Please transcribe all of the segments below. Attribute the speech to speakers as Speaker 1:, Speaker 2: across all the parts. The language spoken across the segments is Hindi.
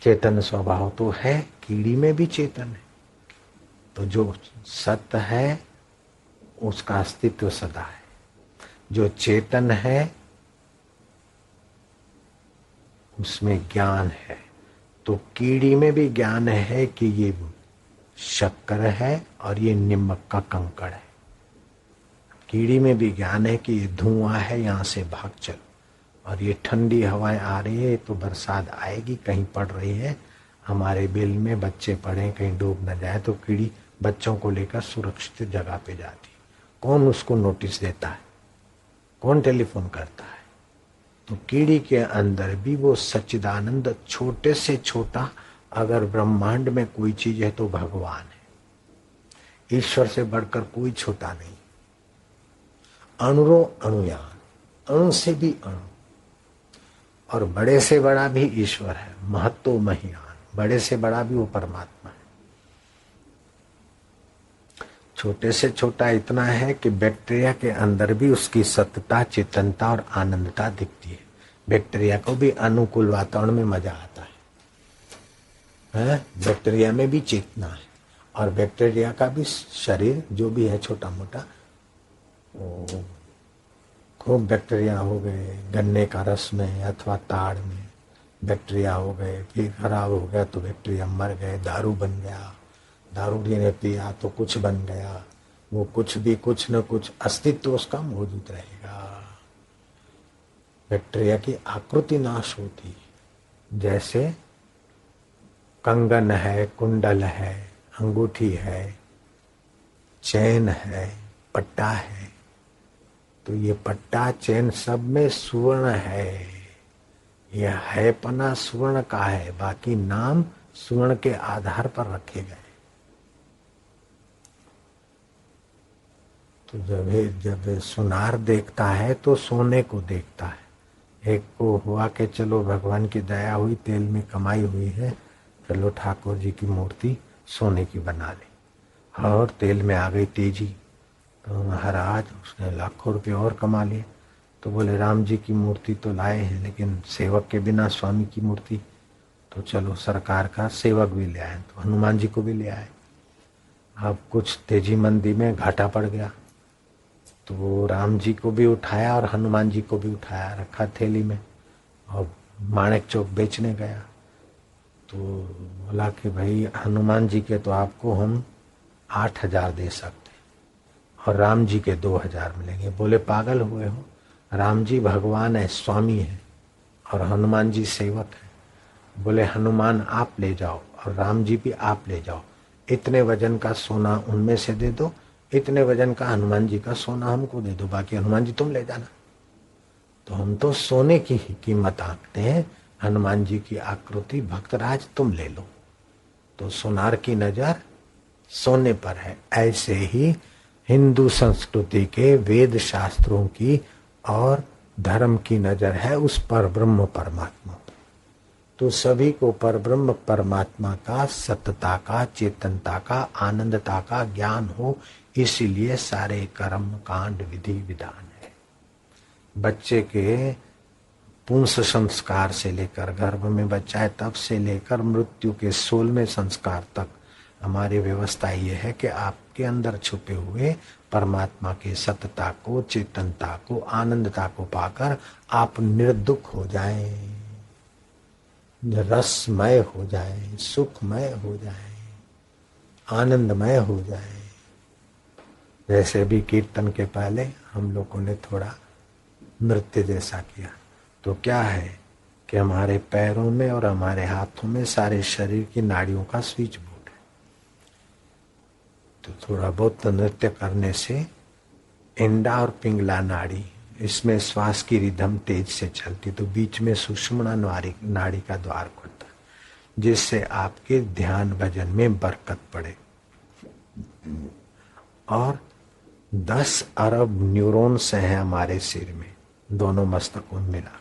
Speaker 1: चेतन स्वभाव तो है, कीड़ी में भी चेतन है। तो जो सत्य है उसका अस्तित्व सदा है। जो चेतन है उसमें ज्ञान है। तो कीड़ी में भी ज्ञान है कि ये शक्कर है और ये नमक का कंकड़ है। कीड़ी में भी ज्ञान है कि ये धुआं है, यहां से भाग चलो। और ये ठंडी हवाएं आ रही है तो बरसात आएगी, कहीं पड़ रही है, हमारे बिल में बच्चे पड़े, कहीं डूब न जाए, तो कीड़ी बच्चों को लेकर सुरक्षित जगह पे जाती। कौन उसको नोटिस देता है? कौन टेलीफोन करता है? तो कीड़ी के अंदर भी वो सच्चिदानंद, छोटे से छोटा, अगर ब्रह्मांड में कोई चीज है तो भगवान है। ईश्वर से बढ़कर कोई छोटा नहीं। अणुरो अणुयान, अणु से भी अणु, और बड़े से बड़ा भी ईश्वर है। महत्व महियान, बड़े से बड़ा भी वो परमात्मा है। छोटे से छोटा इतना है कि बैक्टीरिया के अंदर भी उसकी सत्ता, चेतनता और आनंदता दिखती है। बैक्टीरिया को भी अनुकूल वातावरण में मजा आता है? बैक्टीरिया में भी चेतना है, और बैक्टीरिया का भी शरीर जो भी है छोटा मोटा, खूब बैक्टीरिया हो गए गन्ने का रस में अथवा ताड़ में, बैक्टीरिया हो गए, फिर खराब हो गया तो बैक्टीरिया मर गए, दारू बन गया, दारू ने पिया तो कुछ बन गया। वो कुछ भी कुछ न कुछ अस्तित्व उसका मौजूद रहेगा। बैक्टीरिया की आकृति नाश होती है। जैसे कंगन है, कुंडल है, अंगूठी है, चैन है, पट्टा है, तो ये पट्टा चैन सब में सुवर्ण है। यह है पना सुवर्ण का है, बाकी नाम सुवर्ण के आधार पर रखे गए। तो जब सुनार देखता है तो सोने को देखता है। एक को हुआ कि चलो भगवान की दया हुई, तेल में कमाई हुई है, चलो ठाकुर जी की मूर्ति सोने की बना ली, और तेल में आ गई तेजी, तो महाराज उसने लाखों रुपए और कमा लिए। तो बोले राम जी की मूर्ति तो लाए हैं, लेकिन सेवक के बिना स्वामी की मूर्ति, तो चलो सरकार का सेवक भी ले आए, तो हनुमान जी को भी ले आए। अब कुछ तेजी मंदी में घाटा पड़ गया, तो राम जी को भी उठाया और हनुमान जी को भी उठाया, रखा थैली में, और माणिक चौक बेचने गया। तो बोला कि भाई हनुमान जी के तो आपको हम 8,000 दे सकते और राम जी के 2,000 मिलेंगे। बोले पागल हुए हो? राम जी भगवान है, स्वामी है, और हनुमान जी सेवक है। बोले हनुमान आप ले जाओ और राम जी भी आप ले जाओ, इतने वजन का सोना उनमें से दे दो, इतने वजन का हनुमान जी का सोना हमको दे दो, बाकी हनुमान जी तुम ले जाना। तो हम तो सोने की ही कीमत आंकते हैं, हनुमान जी की आकृति भक्तराज तुम ले लो। तो सोनार की नजर सोने पर है। ऐसे ही हिंदू संस्कृति के वेद शास्त्रों की और धर्म की नजर है उस पर ब्रह्म परमात्मा पर। तो सभी को पर ब्रह्म परमात्मा का, सत्यता का, चेतनता का, आनंदता का ज्ञान हो, इसीलिए सारे कर्म कांड विधि विधान है। बच्चे के पुंस संस्कार से लेकर, गर्भ में बच्चा है तब से लेकर मृत्यु के 16वें संस्कार तक हमारी व्यवस्था ये है कि आपके अंदर छुपे हुए परमात्मा की सत्यता को, चेतनता को, आनंदता को पाकर आप निर्दुख हो जाएं, रसमय हो जाए, सुखमय हो जाए, आनंदमय हो जाए। जैसे भी कीर्तन के पहले हम लोगों ने थोड़ा नृत्य जैसा किया, तो क्या है कि हमारे पैरों में और हमारे हाथों में सारे शरीर की नाड़ियों का स्विच बोर्ड है। तो थोड़ा बहुत नृत्य करने से इंडा और पिंगला नाड़ी, इसमें श्वास की रिदम तेज से चलती, तो बीच में सुषुम्ना नाड़ी का द्वार खुलता, जिससे आपके ध्यान भजन में बरकत पड़े। और 10 अरब न्यूरॉन्स हैं हमारे सिर में, दोनों मस्तकों में मिलाकर।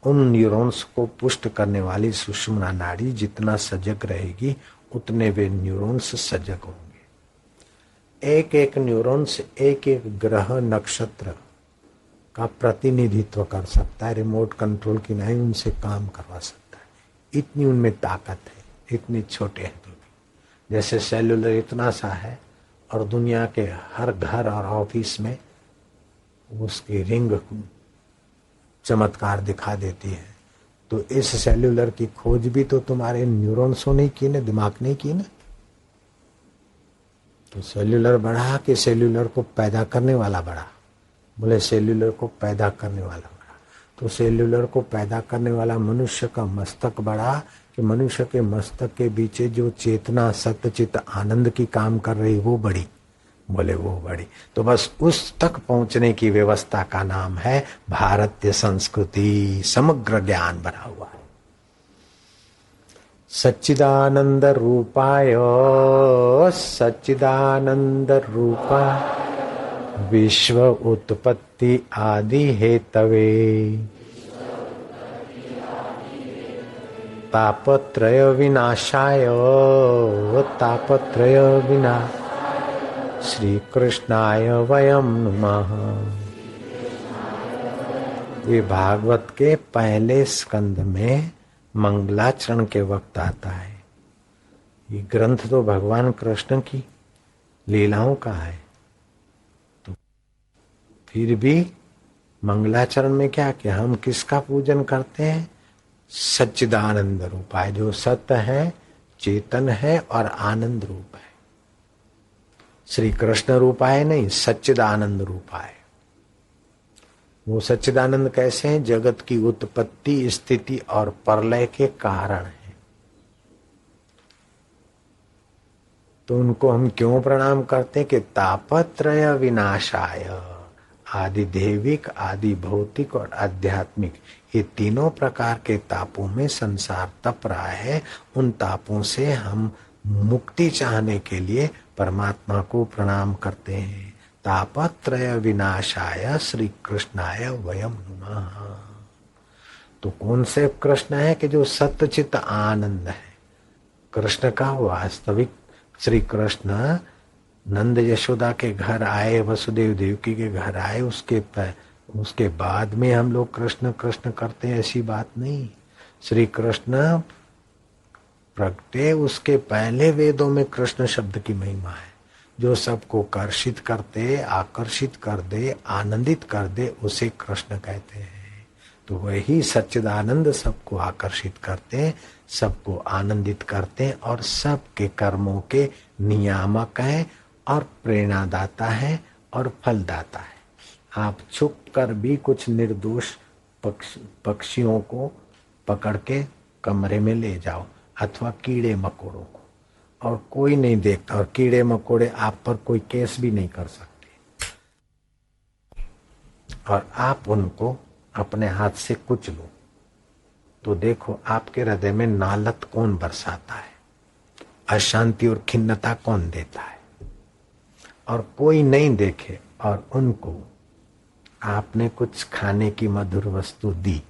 Speaker 1: उन न्यूरॉन्स को पुष्ट करने वाली सुषुम्ना नाड़ी जितना सजग रहेगी, उतने वे न्यूरॉन्स सजग होंगे। एक एक न्यूरॉन्स एक एक ग्रह नक्षत्र का प्रतिनिधित्व कर सकता है, रिमोट कंट्रोल की नहीं उनसे काम करवा सकता है। इतनी उनमें ताकत है, इतने छोटे हैं तो भी। जैसे सेल्यूलर इतना सा है और दुनिया के हर घर और ऑफिस में उसकी रिंग चमत्कार दिखा देती है। तो इस सेल्यूलर की खोज भी तो तुम्हारे न्यूरॉन्सों ने की ना, दिमाग ने की ना। तो सेल्यूलर बढ़ा कि सेल्यूलर को पैदा करने वाला बढ़ा? बोले सेल्यूलर को पैदा करने वाला बढ़ा। तो सेल्यूलर को पैदा करने वाला मनुष्य का मस्तक बढ़ा कि मनुष्य के मस्तक के पीछे जो चेतना सत्यचित आनंद की काम कर रही वो बड़ी? बोले वो बड़ी। तो बस उस तक पहुंचने की व्यवस्था का नाम है भारतीय संस्कृति। समग्र ज्ञान भरा हुआ है। सच्चिदानंद रूपाय सच्चिदानंद रूपाय विश्व उत्पत्ति आदि हेतवे तापत्रय विनाशाय तापत्रय विनाश श्री कृष्णाय वयम नमः। ये भागवत के पहले स्कंद में मंगलाचरण के वक्त आता है। ये ग्रंथ तो भगवान कृष्ण की लीलाओं का है, तो फिर भी मंगलाचरण में क्या कि हम किसका पूजन करते हैं? सच्चिदानंद रूपाय, जो सत्य है, चेतन है और आनंद रूप है। श्री कृष्ण रूपाय नहीं, सच्चिदानंद रूपाय। वो सच्चिदानंद कैसे हैं? जगत की उत्पत्ति स्थिति और प्रलय के कारण है। तो उनको हम क्यों प्रणाम करते हैं कि तापत्रय विनाशाय, आदि दैविक, आदि भौतिक और आध्यात्मिक, ये तीनों प्रकार के तापों में संसार तप रहा है। उन तापों से हम मुक्ति चाहने के लिए परमात्मा को प्रणाम करते हैं। तापत्रय विनाशाय श्री कृष्णाय वयम नमः। तो कौन से कृष्ण है कि जो सत्यचित आनंद है? कृष्ण का वास्तविक श्री कृष्ण नंद यशोदा के घर आए, वसुदेव देवकी के घर आए, उसके बाद में हम लोग कृष्ण कृष्ण करते हैं, ऐसी बात नहीं। श्री कृष्ण प्रगटे उसके पहले वेदों में कृष्ण शब्द की महिमा है। जो सबको कर्षित करते, आकर्षित कर दे, आनंदित कर दे, उसे कृष्ण कहते हैं। तो वही सच्चिदानंद सबको आकर्षित करते, सबको आनंदित करते और सबके कर्मों के नियामक हैं और प्रेरणादाता है और फलदाता है। आप छुप कर भी कुछ निर्दोष पक्षियों को पकड़ के कमरे में ले जाओ, अथवा कीड़े मकोड़ों को, और कोई नहीं देखता, और कीड़े मकोड़े आप पर कोई केस भी नहीं कर सकते, और आप उनको अपने हाथ से कुचलो, तो देखो आपके हृदय में नालत कौन बरसाता है, अशांति और खिन्नता कौन देता है। और कोई नहीं देखे और उनको आपने कुछ खाने की मधुर वस्तु दी,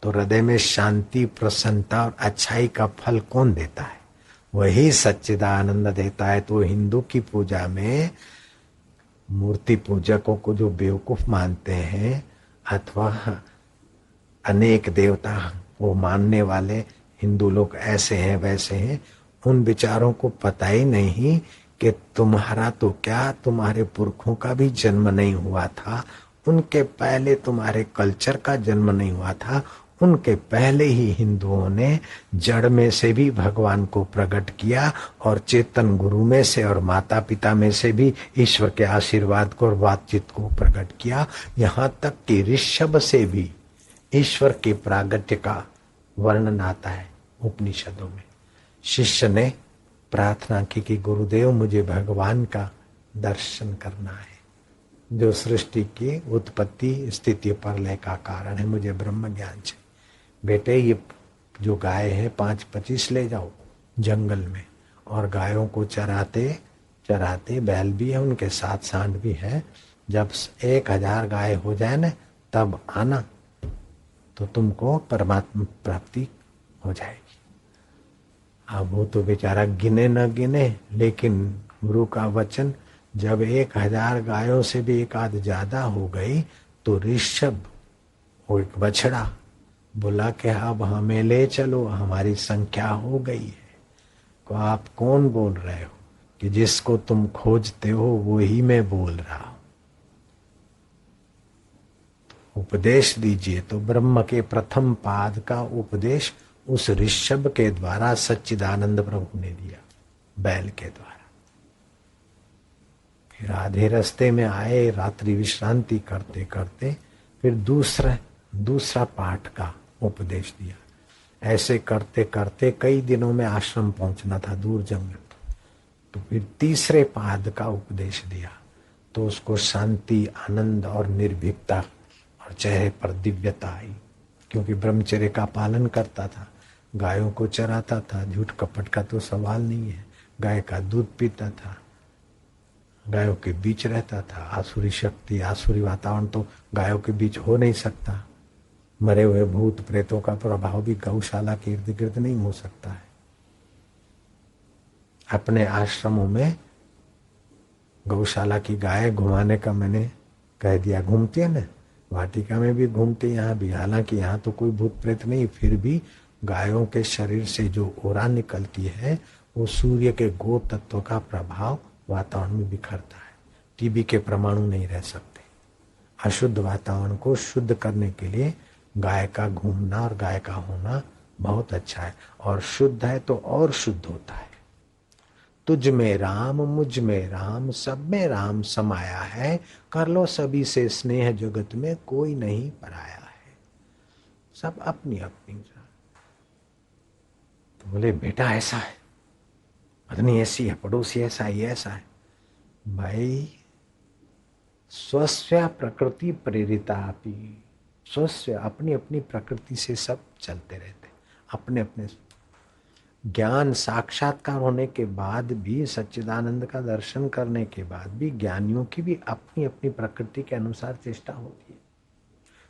Speaker 1: तो हृदय में शांति, प्रसन्नता और अच्छाई का फल कौन देता है? वही सच्चिदानंद देता है। तो हिंदू की पूजा में मूर्ति पूजकों को जो बेवकूफ मानते हैं, अथवा अनेक देवता वो मानने वाले हिंदू लोग ऐसे हैं वैसे हैं, उन विचारों को पता ही नहीं कि तुम्हारा तो क्या, तुम्हारे पुरखों का भी जन्म नहीं हुआ था, उनके पहले तुम्हारे कल्चर का जन्म नहीं हुआ था, उनके पहले ही हिंदुओं ने जड़ में से भी भगवान को प्रकट किया और चेतन गुरु में से और माता पिता में से भी ईश्वर के आशीर्वाद को और बातचीत को प्रकट किया। यहाँ तक कि ऋषभ से भी ईश्वर के प्रागट्य का वर्णन आता है उपनिषदों में। शिष्य ने प्रार्थना की कि गुरुदेव मुझे भगवान का दर्शन करना है, जो सृष्टि की उत्पत्ति स्थिति प्रलय का कारण है, मुझे ब्रह्म ज्ञान चाहिए। बेटे ये जो गाय है 5-25 ले जाओ जंगल में, और गायों को चराते चराते, बैल भी है उनके साथ, सांड भी है, जब 1000 गाय हो जाए ना तब आना, तो तुमको परमात्मा प्राप्ति हो जाएगी। अब वो तो बेचारा गिने न गिने, लेकिन गुरु का वचन, जब 1000 गायों से भी एक आध ज्यादा हो गई तो ऋषभ, वो एक बछड़ा, बोला कि अब हमें ले चलो, हमारी संख्या हो गई है। को आप कौन बोल रहे हो? कि जिसको तुम खोजते हो वो ही मैं बोल रहा हूं। उपदेश दीजिए। तो ब्रह्म के प्रथम पाद का उपदेश उस ऋषभ के द्वारा सच्चिदानंद प्रभु ने दिया, बैल के द्वारा। फिर आधे रास्ते में आए, रात्रि विश्रांति करते करते फिर दूसरा पाठ का उपदेश दिया। ऐसे करते करते कई दिनों में आश्रम पहुंचना था, दूर जंगल। तो फिर तीसरे पाद का उपदेश दिया, तो उसको शांति, आनंद और निर्भीकता और चेहरे पर दिव्यता आई, क्योंकि ब्रह्मचर्य का पालन करता था, गायों को चराता था, झूठ कपट का तो सवाल नहीं है, गाय का दूध पीता था, गायों के बीच रहता था। आसुरी शक्ति, आसुरी वातावरण तो गायों के बीच हो नहीं सकता। मरे हुए भूत प्रेतों का प्रभाव भी गौशाला के इर्द गिर्द नहीं हो सकता है। अपने आश्रमों में गौशाला की गाय घुमाने का मैंने कह दिया, घूमती है ना, वाटिका में भी घूमती, यहाँ भी। हालांकि यहाँ तो कोई भूत प्रेत नहीं, फिर भी गायों के शरीर से जो ओरा निकलती है वो सूर्य के गो तत्व का प्रभाव वातावरण में बिखरता है। टीबी के परमाणु नहीं रह सकते। अशुद्ध वातावरण को शुद्ध करने के लिए गाय का घूमना और गाय का होना बहुत अच्छा है। और शुद्ध है तो और शुद्ध होता है। तुझ में राम, मुझ में राम, सब में राम समाया है, कर लो सभी से स्नेह, जगत में कोई नहीं पराया है। सब अपनी अपनी। तो बोले बेटा ऐसा है, पत्नी ऐसी है, पड़ोसी ऐसा है, ये ऐसा है। भाई स्वस्य प्रकृति प्रेरिता अपि, स्वस्य अपनी अपनी प्रकृति से सब चलते रहते, अपने अपने। ज्ञान साक्षात्कार होने के बाद भी, सच्चिदानंद का दर्शन करने के बाद भी ज्ञानियों की भी अपनी अपनी प्रकृति के अनुसार चेष्टा होती है।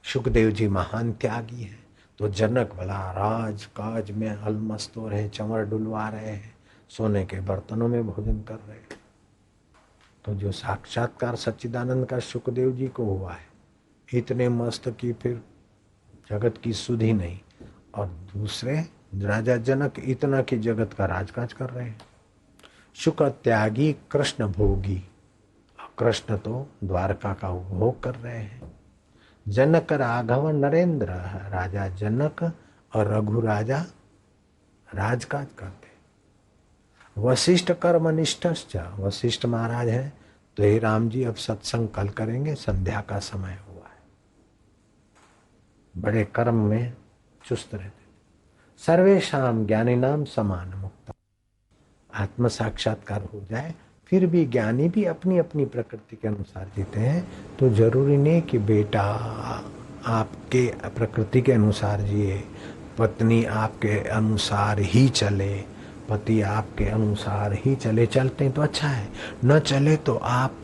Speaker 1: सुखदेव जी महान त्यागी है, तो जनक भला राज काज में अलमस्त हो रहे, चंवर डुलवा रहे हैं, सोने के बर्तनों में भोजन कर रहे हैं। तो जो साक्षात्कार सच्चिदानंद का सुखदेव जी को हुआ है, इतने मस्त कि फिर जगत की सुध ही नहीं। और दूसरे राजा जनक इतना कि जगत का राजकाज कर रहे हैं। शुक त्यागी कृष्ण भोगी, कृष्ण तो द्वारका का उपभोग कर रहे हैं। जनक राघव नरेंद्र, राजा जनक और रघु राजा राजकाज करते। वशिष्ठ कर्मनिष्ठ, वशिष्ठ महाराज है तो हे राम जी अब सत्संग कल करेंगे, संध्या का समय हुआ है। बड़े कर्म में चुस्त रहते। सर्वेशाम ज्ञानिनाम समान मुक्ता, आत्म साक्षात्कार हो जाए फिर भी ज्ञानी भी अपनी अपनी प्रकृति के अनुसार जीते हैं। तो जरूरी नहीं कि बेटा आपके प्रकृति के अनुसार जिए, पत्नी आपके अनुसार ही चले, पति आपके अनुसार ही चले। चलते तो अच्छा है, न चले तो आप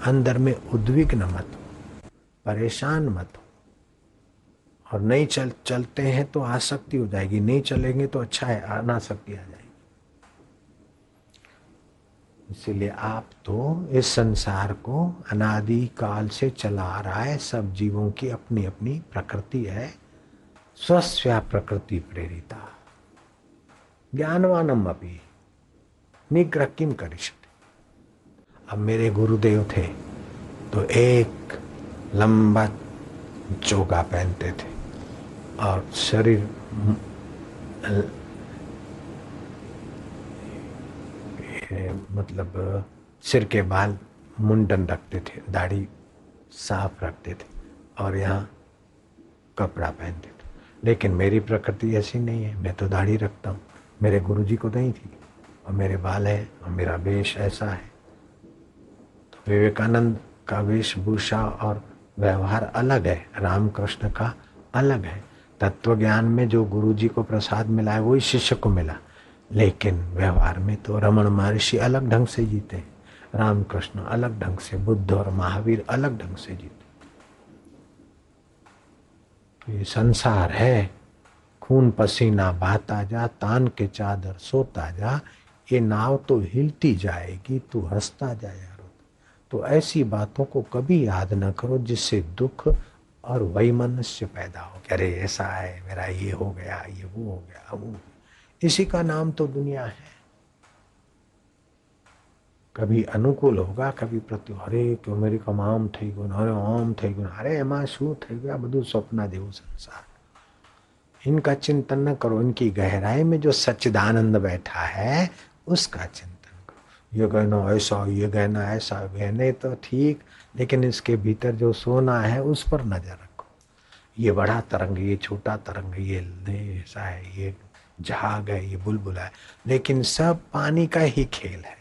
Speaker 1: अंदर में उद्विग्न मत हो, परेशान मत हो। और नहीं चलते हैं तो आसक्ति हो जाएगी, नहीं चलेंगे तो अच्छा है, अनासक्ति आ जाएगी। इसीलिए आप तो इस संसार को अनादि काल से चला आ रहा है। सब जीवों की अपनी अपनी प्रकृति है। स्वस्या प्रकृति प्रेरिता ज्ञानवानम अपि निग्रह किम करिष्यति। अब मेरे गुरुदेव थे तो एक लंबा चोगा पहनते थे और शरीर मतलब सिर के बाल मुंडन रखते थे, दाढ़ी साफ रखते थे और यहाँ कपड़ा पहनते थे। लेकिन मेरी प्रकृति ऐसी नहीं है, मैं तो दाढ़ी रखता हूँ। मेरे गुरुजी को नहीं थी और मेरे बाल है और मेरा वेश ऐसा है। तो विवेकानंद का वेशभूषा और व्यवहार अलग है, रामकृष्ण का अलग है। तत्व ज्ञान में जो गुरुजी को प्रसाद मिला है वही शिष्य को मिला, लेकिन व्यवहार में तो रमण महर्षि अलग ढंग से जीते, रामकृष्ण अलग ढंग से, बुद्ध और महावीर अलग ढंग से जीते। तो ये संसार है, खून पसीना बहाता जा, तान के चादर सोता जा, ये नाव तो हिलती जाएगी, तू हंसता जा यारो। तो ऐसी बातों को कभी याद न करो जिससे दुख और वही मनुष्य पैदा हो कि अरे ऐसा है, मेरा ये हो गया, ये वो हो गया, वो हो गया। इसी का नाम तो दुनिया है। कभी अनुकूल होगा, कभी प्रति, अरे क्यों मेरी कम आम थी गुण, अरे आम थी गुण, अरे एમાં શું થઈ गया, બધું स्वप्न જેવું संसार। इनका चिंतन न करो, इनकी गहराई में जो सच्चिदानंद बैठा है उसका चिंतन करो। ये कहना ऐसा, ये कहना ऐसा, कहने तो ठीक, लेकिन इसके भीतर जो सोना है उस पर नजर रखो। ये बड़ा तरंग, ये छोटा तरंग, ये ऐसा है, ये जहाग है, ये बुलबुला है, लेकिन सब पानी का ही खेल है।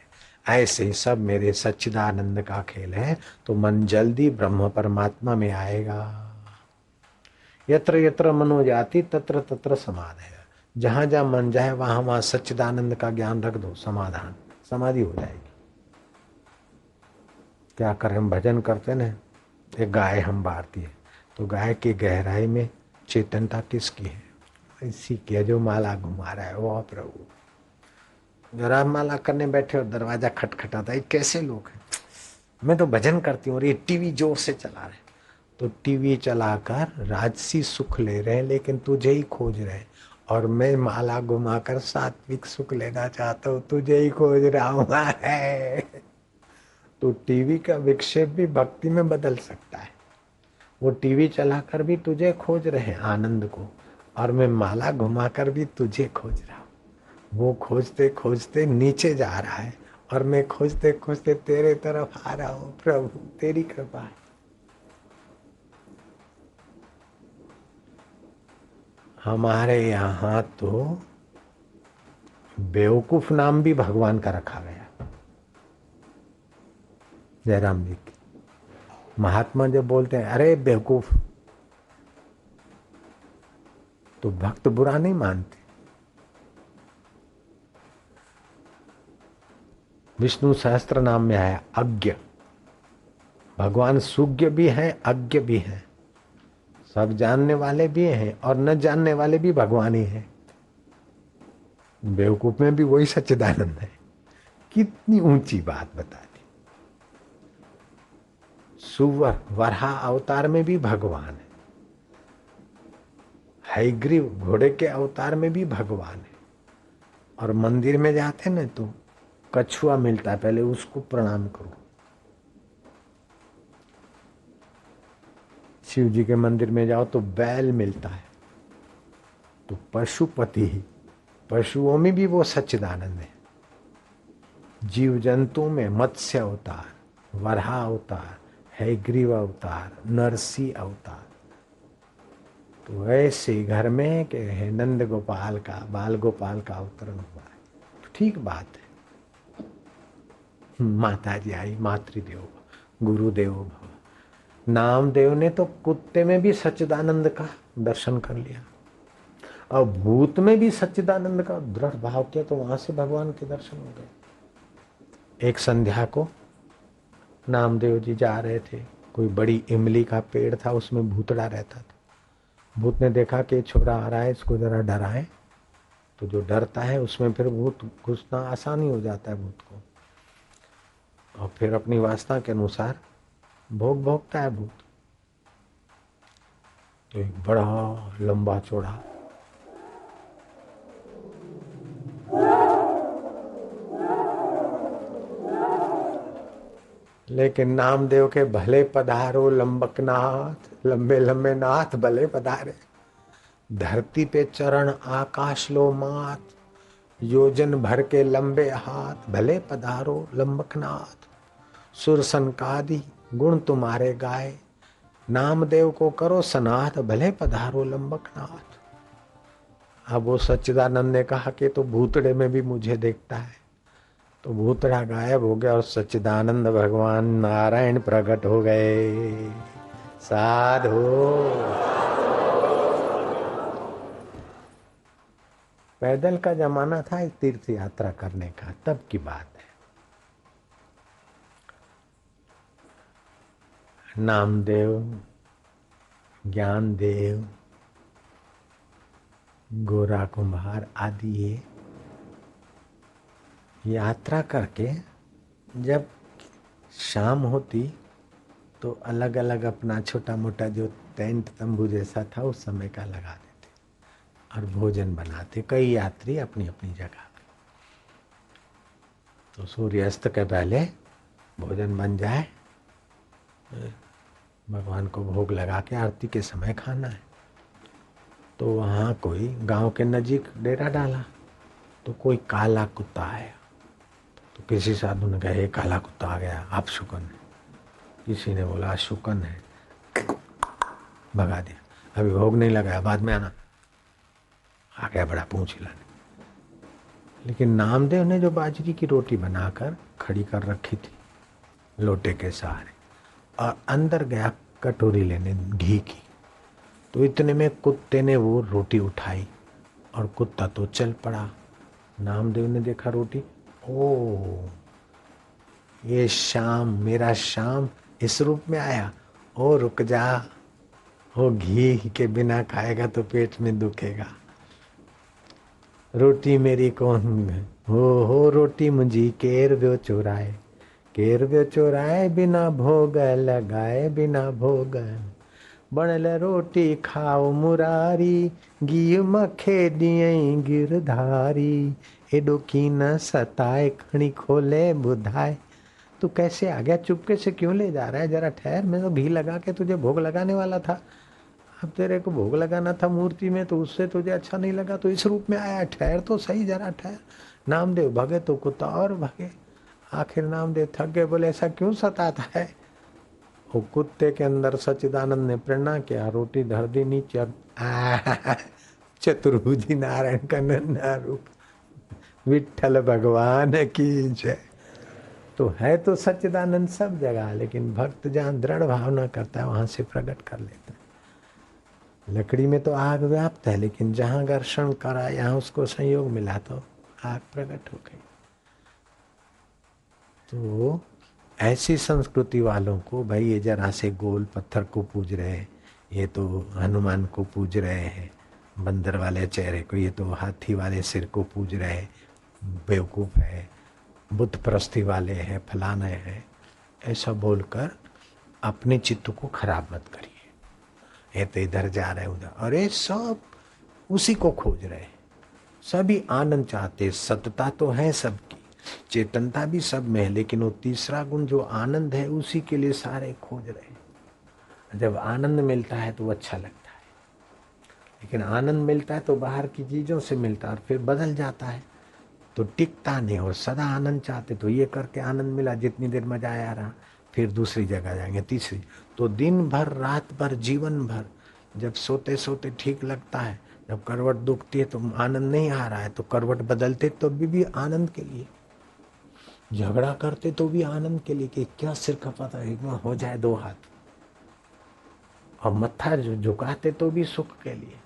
Speaker 1: ऐसे सब मेरे सच्चिदानंद का खेल है, तो मन जल्दी ब्रह्म परमात्मा में आएगा। यत्र यत्र मनो जाति तत्र तत्र समाधि है। जहां जहां मन जाए वहां वहां सच्चिदानंद का ज्ञान रख दो, समाधान, समाधि हो जाएगी। क्या करें, हम भजन करते ना, एक गाय हम भारतीय, तो गाय की गहराई में चेतनता किसकी है? इसी की है जो माला घुमा रहा है, वो प्रभु। जरा माला करने बैठे और दरवाजा खटखटाता है, कैसे लोग हैं। मैं तो भजन करती हूँ और ये टीवी जोर से चला रहे, तो टीवी चलाकर राजसी सुख ले रहे हैं, लेकिन तुझे ही खोज रहे हैं। और मैं माला घुमाकर सात्विक सुख लेना चाहता हूँ, तुझे ही खोज रहा हूँ है। तो टीवी का विक्षेप भी भक्ति में बदल सकता है। वो टीवी चलाकर भी तुझे खोज रहे हैं आनंद को, और मैं माला घुमाकर भी तुझे खोज रहा हूँ। वो खोजते खोजते नीचे जा रहा है और मैं खोजते खोजते तेरे तरफ आ रहा हूँ। प्रभु तेरी कृपा है। हमारे यहाँ तो बेवकूफ नाम भी भगवान का रखा गया। जयराम जी की महात्मा जब बोलते हैं अरे बेवकूफ, तो भक्त बुरा नहीं मानते। विष्णु सहस्त्र नाम में आया अज्ञ। भगवान सुज्ञ भी हैं, अज्ञ भी हैं, सब जानने वाले भी हैं और न जानने वाले भी भगवान ही हैं। बेवकूफ में भी वही सच्चिदानंद है। कितनी ऊंची बात बता दी। सुवर वराह अवतार में भी भगवान है, हयग्रीव घोड़े के अवतार में भी भगवान है। और मंदिर में जाते ना तो कछुआ मिलता है, पहले उसको प्रणाम करो। शिव जी के मंदिर में जाओ तो बैल मिलता है, तो पशुपति ही, पशुओं में भी वो सच्चिदानंद है। जीव जंतु में मत्स्य अवतार, वराह अवतार, हयग्रीव अवतार, नरसी अवतार। तो ऐसे घर में के है नंद गोपाल का, बाल गोपाल का अवतरण हुआ है, तो ठीक बात है। माता जी आई, मातृदेव गुरुदेव भव। नामदेव ने तो कुत्ते में भी सच्चिदानंद का दर्शन कर लिया, और भूत में भी सच्चिदानंद का दृढ़ भाव किया, तो वहां से भगवान के दर्शन हो गए। एक संध्या को नामदेव जी जा रहे थे, कोई बड़ी इमली का पेड़ था, उसमें भूतड़ा रहता था। भूत ने देखा कि छोरा आ रहा है, इसको जरा डराए। तो जो डरता है उसमें फिर भूत घुसना आसानी हो जाता है भूत को, और फिर अपनी वासना के अनुसार भोग भोगता है भूत। तो एक बड़ा लंबा चौड़ा लेकिन नामदेव के भले पधारो लंबकनाथ, लंबे लंबे नाथ भले पधारे। धरती पे चरण आकाश लो मात, योजन भर के लंबे हाथ, भले पधारो लंबकनाथ। सुर संकादि गुण तुम्हारे गाए, नामदेव को करो सनाथ, भले पधारो लंबकनाथ। अब वो सच्चिदानंद ने कहा कि तो भूतड़े में भी मुझे देखता है। तो भूतड़ा गायब हो गया और सच्चिदानंद भगवान नारायण प्रकट हो गए। साधु पैदल का जमाना था तीर्थ यात्रा करने का, तब की बात है। नामदेव, ज्ञानदेव, गोरा कुम्हार आदि ये यात्रा करके जब शाम होती तो अलग अलग अपना छोटा मोटा जो टेंट तंबू जैसा था उस समय का लगा देते और भोजन बनाते, कई यात्री अपनी अपनी जगह। तो सूर्यास्त के पहले भोजन बन जाए, भगवान को भोग लगा के आरती के समय खाना है। तो वहाँ कोई गांव के नजीक डेरा डाला, तो कोई काला कुत्ता आया। तो किसी साधु ने कहा ये काला कुत्ता आ गया, आप शुकन है। किसी ने बोला शुकन है, भगा दिया। अभी भोग नहीं लगाया, बाद में आना। आ गया बड़ा पूंछ हिलाने। लेकिन नामदेव ने जो बाजरी की रोटी बनाकर खड़ी कर रखी थी लोटे के सहारे, और अंदर गया कटोरी लेने घी की, तो इतने में कुत्ते ने वो रोटी उठाई और कुत्ता तो चल पड़ा। नामदेव ने देखा रोटी, ओ ये शाम, मेरा शाम इस रूप में आया। ओ रुक जा, वो घी के बिना खाएगा तो पेट में दुखेगा। रोटी मेरी कौन हो रोटी मुंहिंजी केर वियो चुराए, केर वियो चुराए, बिना भोग लगाए, बिना भोग। बणल रोटी खाओ मुरारी, घी मखे ॾियईं गिरधारी। एॾो की न सताए, खणी खोले बुधाए। तू कैसे आ गया, चुपके से क्यों ले जा रहा है, जरा ठहर, मैं तो घी लगा के तुझे भोग लगाने वाला था। अब तेरे को भोग लगाना था मूर्ति में, तो उससे तुझे अच्छा नहीं लगा तो इस रूप में आया, ठहर तो सही, जरा ठहर। नामदेव भगे तो कुत्ता और भगे। आखिर नामदेव थक गए, बोले ऐसा क्यों सताता है। वो कुत्ते के अंदर सच्चिदानंद ने प्रेरणा किया, रोटी धर दी नीचे। चतुर्भुजी नारायण का नन्हा रूप, विठल भगवान की जय। तो है तो सच्चिदानंद सब जगह, लेकिन भक्त जहाँ दृढ़ भावना करता है वहां से प्रकट कर लेता है। लकड़ी में तो आग व्याप्त है, लेकिन जहां घर्षण करा, यहाँ उसको संयोग मिला तो आग प्रकट हो गई। तो ऐसी संस्कृति वालों को, भाई ये जरा से गोल पत्थर को पूज रहे हैं, ये तो हनुमान को पूज रहे हैं, बंदर वाले चेहरे को, ये तो हाथी वाले सिर को पूज रहे हैं, बेवकूफ है, बुत प्रस्ती वाले हैं, फलाने हैं, ऐसा बोलकर अपने चित्त को खराब मत करिए। ये तो इधर जा रहे उधर, अरे सब उसी को खोज रहे, सभी आनंद चाहते। सतता तो है सबकी, चेतनता भी सब में है, लेकिन वो तीसरा गुण जो आनंद है उसी के लिए सारे खोज रहे। जब आनंद मिलता है तो अच्छा लगता है, लेकिन आनंद मिलता है तो बाहर की चीजों से मिलता है और फिर बदल जाता है तो टिकता नहीं। और सदा आनंद चाहते तो ये करके आनंद मिला, जितनी देर मजा आया रहा, फिर दूसरी जगह जाएंगे, तीसरी। तो दिन भर, रात भर, जीवन भर, जब सोते सोते ठीक लगता है, जब करवट दुखती है तो आनंद नहीं आ रहा है, तो करवट बदलते तो भी आनंद के लिए, झगड़ा करते तो भी आनंद के लिए कि क्या सिर खपाता है, हो जाए दो हाथ, और मत्था झुकाते तो भी सुख के लिए,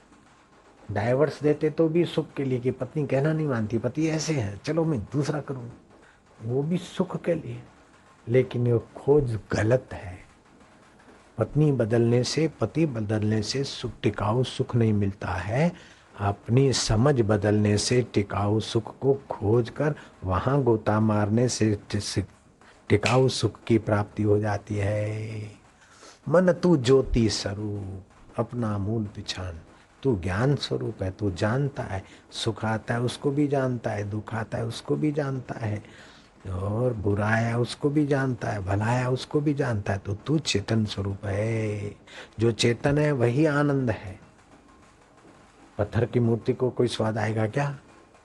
Speaker 1: डाइवर्स देते तो भी सुख के लिए कि पत्नी कहना नहीं मानती, पति ऐसे है, चलो मैं दूसरा करूँ, वो भी सुख के लिए। लेकिन ये खोज गलत है। पत्नी बदलने से, पति बदलने से सुख, टिकाऊ सुख नहीं मिलता है। अपनी समझ बदलने से टिकाऊ सुख को खोज कर वहां गोता मारने से टिकाऊ सुख की प्राप्ति हो जाती है। मन तू ज्योति स्वरूप, अपना मूल पिछान, तू ज्ञान स्वरूप है, तू जानता है, सुख आता है उसको भी जानता है, दुख आता है उसको भी जानता है, और बुरा आया उसको भी जानता है, भला आया उसको भी जानता है। तो तू चेतन स्वरूप है, जो चेतन है वही आनंद है। पत्थर की मूर्ति को कोई स्वाद आएगा क्या,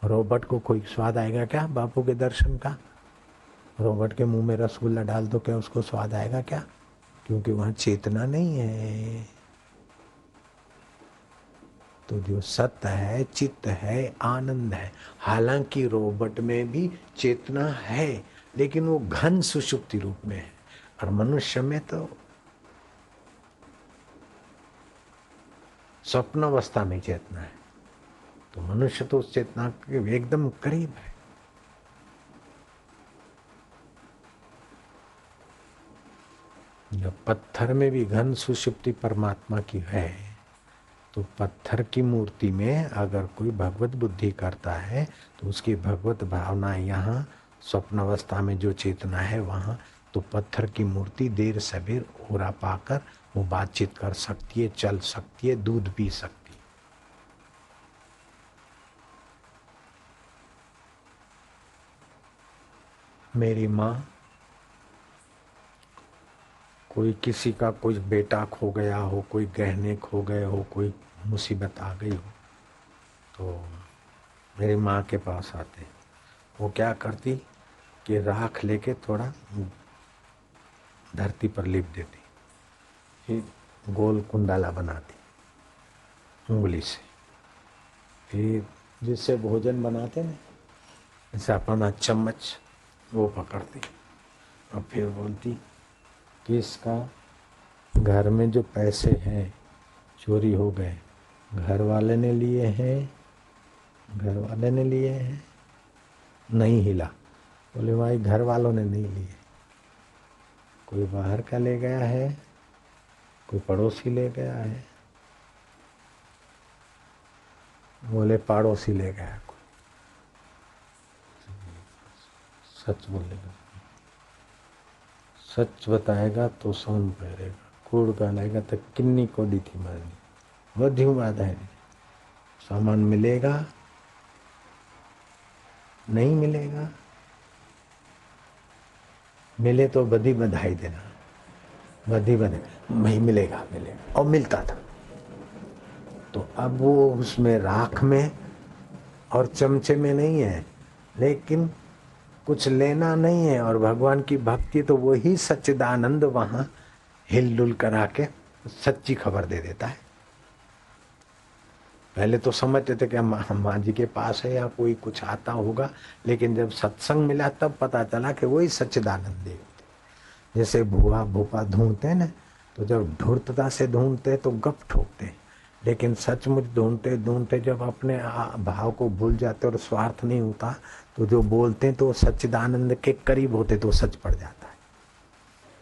Speaker 1: रोबोट को कोई स्वाद आएगा क्या बापू के दर्शन का। रोबोट के मुंह में रसगुल्ला डाल दो, क्या उसको स्वाद आएगा क्या, क्योंकि वहां चेतना नहीं है। तो जो सत्य है, चित्त है, आनंद है। हालांकि रोबोट में भी चेतना है, लेकिन वो घन सुषुप्ति रूप में है, और मनुष्य में तो स्वप्न अवस्था में चेतना है। तो मनुष्य तो उस चेतना के एकदम करीब है। जब पत्थर में भी घन सुषुप्ति परमात्मा की है, तो पत्थर की मूर्ति में अगर कोई भगवत बुद्धि करता है तो उसकी भगवत भावना यहाँ स्वप्न अवस्था में जो चेतना है वहाँ, तो पत्थर की मूर्ति देर सबेर ओरा पाकर वो बातचीत कर सकती है, चल सकती है, दूध पी सकती है। मेरी माँ, कोई किसी का कोई बेटा खो गया हो, कोई गहने खो गए हो, कोई मुसीबत आ गई हो, तो मेरी माँ के पास आते। वो क्या करती कि राख लेके थोड़ा धरती पर लिप देती, फिर गोल कुंडाला बनाती उंगली से, फिर जिससे भोजन बनाते ना, जैसे अपना चम्मच वो पकड़ती और फिर बोलती कि इसका घर में जो पैसे हैं चोरी हो गए, घर वाले ने लिए हैं, घर वाले ने लिए हैं। नहीं हिला। बोले भाई घर वालों ने नहीं लिए, कोई बाहर का ले गया है, कोई पड़ोसी ले गया है। बोले पड़ोसी ले गया कोई। सच बोलेगा, सच बताएगा तो सोन पहरेगा, कूड़ गालेगा तो किन्नी कोडी थी मारनी। वध्यू बात है, सामान मिलेगा नहीं मिलेगा, मिले तो बधी बधाई देना, बधी बधाई नहीं मिलेगा, मिलेगा। और मिलता था। तो अब वो उसमें राख में और चमचे में नहीं है, लेकिन कुछ लेना नहीं है और भगवान की भक्ति, तो वही सच्चिदानंद वहां हिलडुल करा के सच्ची खबर दे देता है। पहले तो समझते थे कि माँ जी के पास है या कोई कुछ आता होगा, लेकिन जब सत्संग मिला तब पता चला कि वही सच्चिदानंद देव। जैसे भुआ भूपा ढूंढते हैं ना, तो जब धूर्तता से ढूंढते तो गप ठोकते, लेकिन सचमुच ढूंढते ढूंढते जब अपने भाव को भूल जाते और स्वार्थ नहीं होता, तो जो बोलते हैं तो सच्चिदानंद के करीब होते तो सच पड़ जाता है।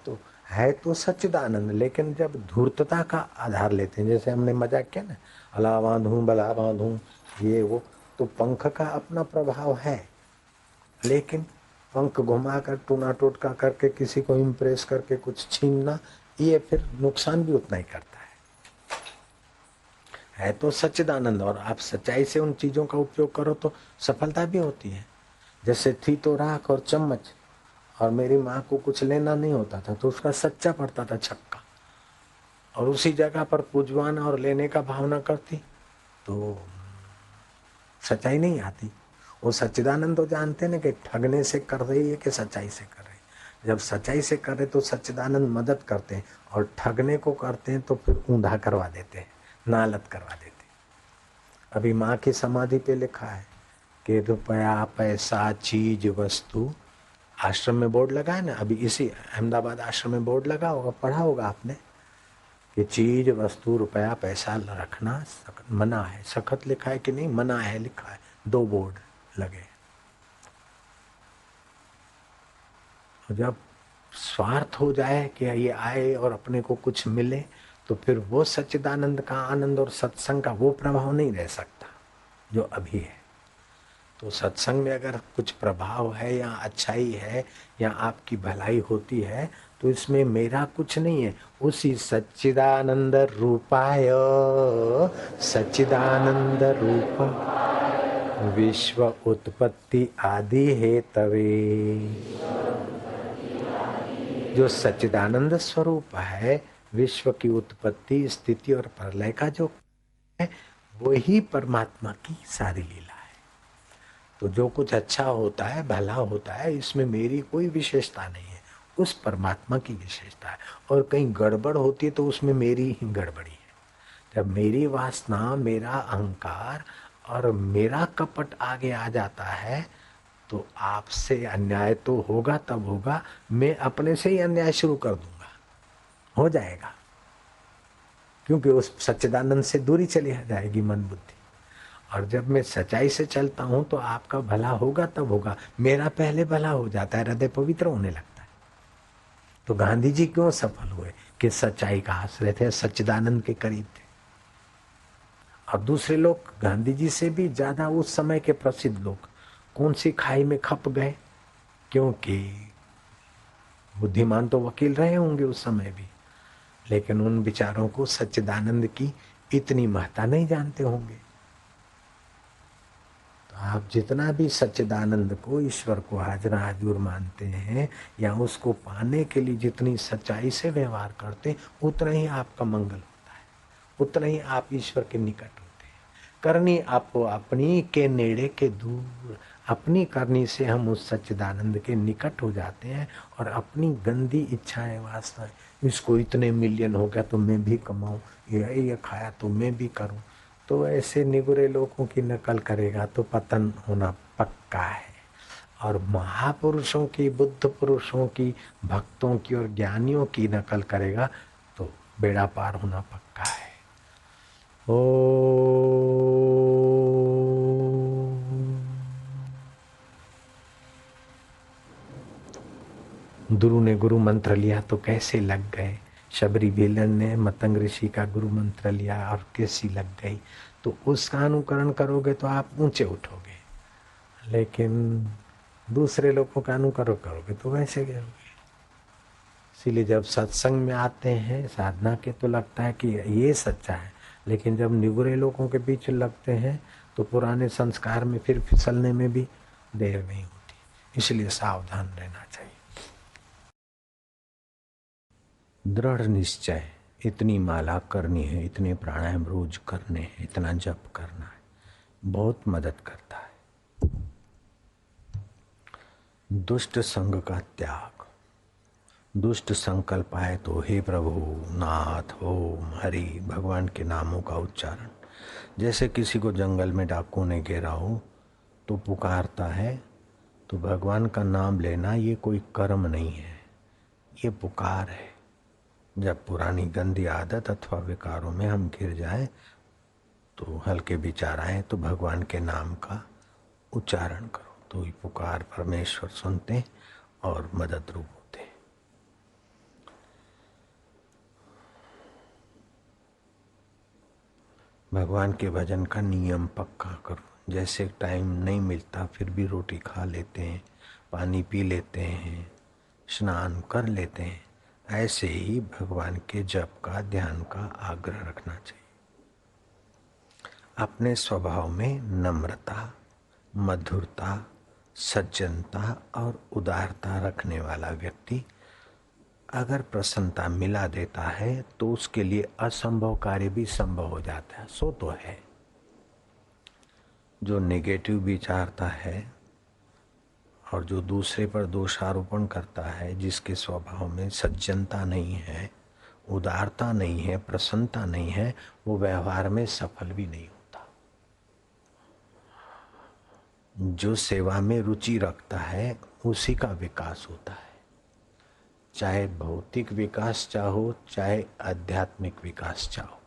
Speaker 1: तो है तो सच्चिदानंद, लेकिन जब धूर्तता का आधार लेते हैं, जैसे हमने मजाक किया ना, अला बांधूं बला बांधूं ये वो, तो पंख का अपना प्रभाव है, लेकिन पंख घुमाकर टूना टोटका करके किसी को इम्प्रेस करके कुछ छीनना, ये फिर नुकसान भी उतना ही करता है तो सच्चिदानंद। और आप सच्चाई से उन चीजों का उपयोग करो तो सफलता भी होती है। जैसे थी तो राख और चम्मच, और मेरी माँ को कुछ लेना नहीं होता था तो उसका सच्चा पड़ता था छक्का, और उसी जगह पर पूजवाना और लेने का भावना करती तो सच्चाई नहीं आती। वो सच्चिदानंद तो जानते ना कि ठगने से कर रही है कि सच्चाई से कर रही है। जब सच्चाई से करे तो सच्चिदानंद मदद करते हैं, और ठगने को करते हैं तो फिर ऊंधा करवा देते हैं, नालत करवा देते हैं। अभी माँ की समाधि पे लिखा है कि रुपया पैसा चीज वस्तु, आश्रम में बोर्ड लगा है ना, अभी इसी अहमदाबाद आश्रम में बोर्ड लगा होगा, पढ़ा होगा आपने कि चीज वस्तु रुपया पैसा रखना मना है। सखत लिखा है कि नहीं, मना है लिखा है, 2 बोर्ड लगे। जब स्वार्थ हो जाए कि ये आए और अपने को कुछ मिले, तो फिर वो सच्चिदानंद का आनंद और सत्संग का वो प्रभाव नहीं रह सकता जो अभी है। तो सत्संग में अगर कुछ प्रभाव है या अच्छाई है या आपकी भलाई होती है, तो इसमें मेरा कुछ नहीं है। उसी सच्चिदानंद रूपाय, सच्चिदानंद रूप विश्व उत्पत्ति आदि हेतवे, जो सच्चिदानंद स्वरूप है, विश्व की उत्पत्ति स्थिति और प्रलय का जो है, वही परमात्मा की सारी लीला है। तो जो कुछ अच्छा होता है, भला होता है, इसमें मेरी कोई विशेषता नहीं है, उस परमात्मा की विशेषता है। और कहीं गड़बड़ होती है तो उसमें मेरी ही गड़बड़ी है। जब मेरी वासना, मेरा अहंकार और मेरा कपट आगे आ जाता है, तो आपसे अन्याय तो होगा, तब होगा मैं अपने से ही अन्याय शुरू कर दूंगा, हो जाएगा, क्योंकि उस सच्चिदानंद से दूरी चली जाएगी मन बुद्धि। और जब मैं सच्चाई से चलता हूं तो आपका भला होगा, तब होगा, मेरा पहले भला हो जाता है, हृदय पवित्र होने लगता है। तो गांधी जी क्यों सफल हुए? कि सच्चाई का आश्रय थे, सच्चिदानंद के करीब थे। और दूसरे लोग गांधी जी से भी ज्यादा उस समय के प्रसिद्ध लोग कौन सी खाई में खप गए? क्योंकि बुद्धिमान तो वकील रहे होंगे उस समय भी, लेकिन उन विचारों को सच्चिदानंद की इतनी महत्ता नहीं जानते होंगे। तो आप जितना भी सच्चिदानंद को, ईश्वर को हाजरा हाजूर मानते हैं या उसको पाने के लिए जितनी सच्चाई से व्यवहार करते, उतना ही आपका मंगल होता है, उतना ही आप ईश्वर के निकट होते हैं। करनी आपको अपनी के नेड़े के दूर, अपनी करनी से हम उस सच्चिदानंद के निकट हो जाते हैं। और अपनी गंदी इच्छाएं, वासनाएं, इसको इतने मिलियन हो गया तो मैं भी कमाऊं, ये खाया तो मैं भी करूं, तो ऐसे निगुरे लोगों की नकल करेगा तो पतन होना पक्का है। और महापुरुषों की, बुद्ध पुरुषों की, भक्तों की और ज्ञानियों की नकल करेगा तो बेड़ा पार होना पक्का है। ओ गुरु ने गुरु मंत्र लिया तो कैसे लग गए। शबरी बेलन ने मतंग ऋषि का गुरु मंत्र लिया और कैसी लग गई। तो उसका अनुकरण करोगे तो आप ऊंचे उठोगे, लेकिन दूसरे लोगों का अनुकरण करोगे तो वैसे गिरोगे। इसीलिए जब सत्संग में आते हैं साधना के तो लगता है कि ये सच्चा है, लेकिन जब निगुरे लोगों के बीच लगते हैं तो पुराने संस्कार में फिर फिसलने में भी देर नहीं होती। इसलिए सावधान रहना चाहिए। दृढ़ निश्चय, इतनी माला करनी है, इतने प्राणायाम रोज करने हैं, इतना जप करना है, बहुत मदद करता है। दुष्ट संग का त्याग। दुष्ट संकल्प आए तो हे प्रभु, नाथ, ओम, हरि, भगवान के नामों का उच्चारण। जैसे किसी को जंगल में डाकुओं ने घेरा हो तो पुकारता है, तो भगवान का नाम लेना ये कोई कर्म नहीं है, ये पुकार है। जब पुरानी गंदी आदत अथवा विकारों में हम गिर जाए तो हल्के विचार आए तो भगवान के नाम का उच्चारण करो, तो ये पुकार परमेश्वर सुनते और मदद रूप होते। भगवान के भजन का नियम पक्का करो। जैसे टाइम नहीं मिलता फिर भी रोटी खा लेते हैं, पानी पी लेते हैं, स्नान कर लेते हैं, ऐसे ही भगवान के जप का, ध्यान का आग्रह रखना चाहिए। अपने स्वभाव में नम्रता, मधुरता, सज्जनता और उदारता रखने वाला व्यक्ति अगर प्रसन्नता मिला देता है तो उसके लिए असंभव कार्य भी संभव हो जाता है। सो तो है। जो नेगेटिव विचारता है और जो दूसरे पर दोषारोपण करता है, जिसके स्वभाव में सज्जनता नहीं है, उदारता नहीं है, प्रसन्नता नहीं है, वो व्यवहार में सफल भी नहीं होता। जो सेवा में रुचि रखता है उसी का विकास होता है। चाहे भौतिक विकास चाहो, चाहे आध्यात्मिक विकास चाहो,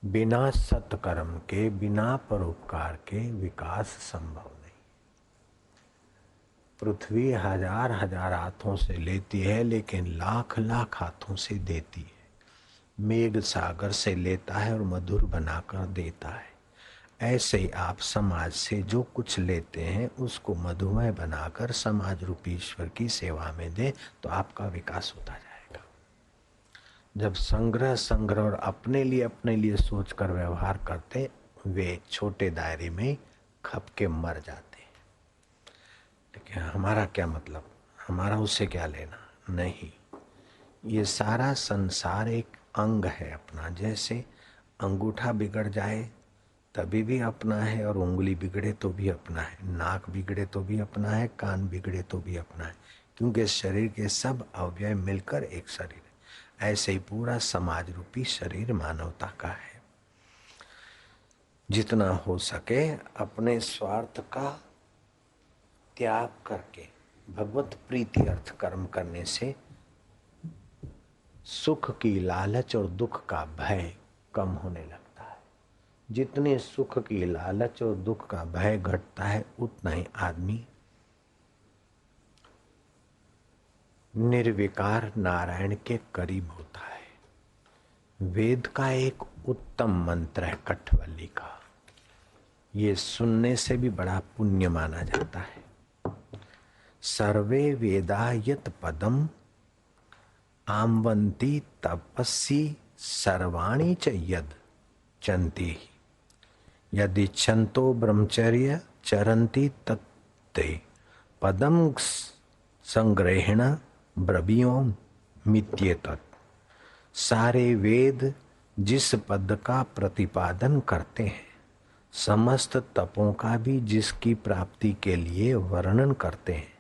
Speaker 1: बिना सत्कर्म के, बिना परोपकार के विकास संभव नहीं। पृथ्वी हजार हजार हाथों से लेती है लेकिन लाख लाख हाथों से देती है। मेघ सागर से लेता है और मधुर बनाकर देता है। ऐसे ही आप समाज से जो कुछ लेते हैं उसको मधुमय बनाकर समाज रूपी ईश्वर की सेवा में दें तो आपका विकास होता जाएगा। जब संग्रह और अपने लिए सोचकर व्यवहार करते, वे छोटे दायरे में खप के मर जाते हैं। लेकिन हमारा क्या मतलब, हमारा उससे क्या लेना। नहीं, ये सारा संसार एक अंग है अपना। जैसे अंगूठा बिगड़ जाए तभी भी अपना है, और उंगली बिगड़े तो भी अपना है, नाक बिगड़े तो भी अपना है, कान बिगड़े तो भी अपना है, क्योंकि शरीर के सब अवयव मिलकर एक शरीर है। ऐसे ही पूरा समाज रूपी शरीर मानवता का है। जितना हो सके अपने स्वार्थ का त्याग करके भगवत प्रीति अर्थ कर्म करने से सुख की लालच और दुख का भय कम होने लगता है। जितने सुख की लालच और दुख का भय घटता है उतना ही आदमी निर्विकार नारायण के करीब होता है। वेद का एक उत्तम मंत्र है कठवल्ली का, ये सुनने से भी बड़ा पुण्य माना जाता है। सर्वे वेदा यत पदम आमवंती तपस्वी सर्वाणी च यद चंती यदिच्छन्तो ब्रह्मचर्य चरन्ति तत्ते पदम संग्रहण ब्रवीयो मित्येतत्। सारे वेद जिस पद का प्रतिपादन करते हैं, समस्त तपों का भी जिसकी प्राप्ति के लिए वर्णन करते हैं,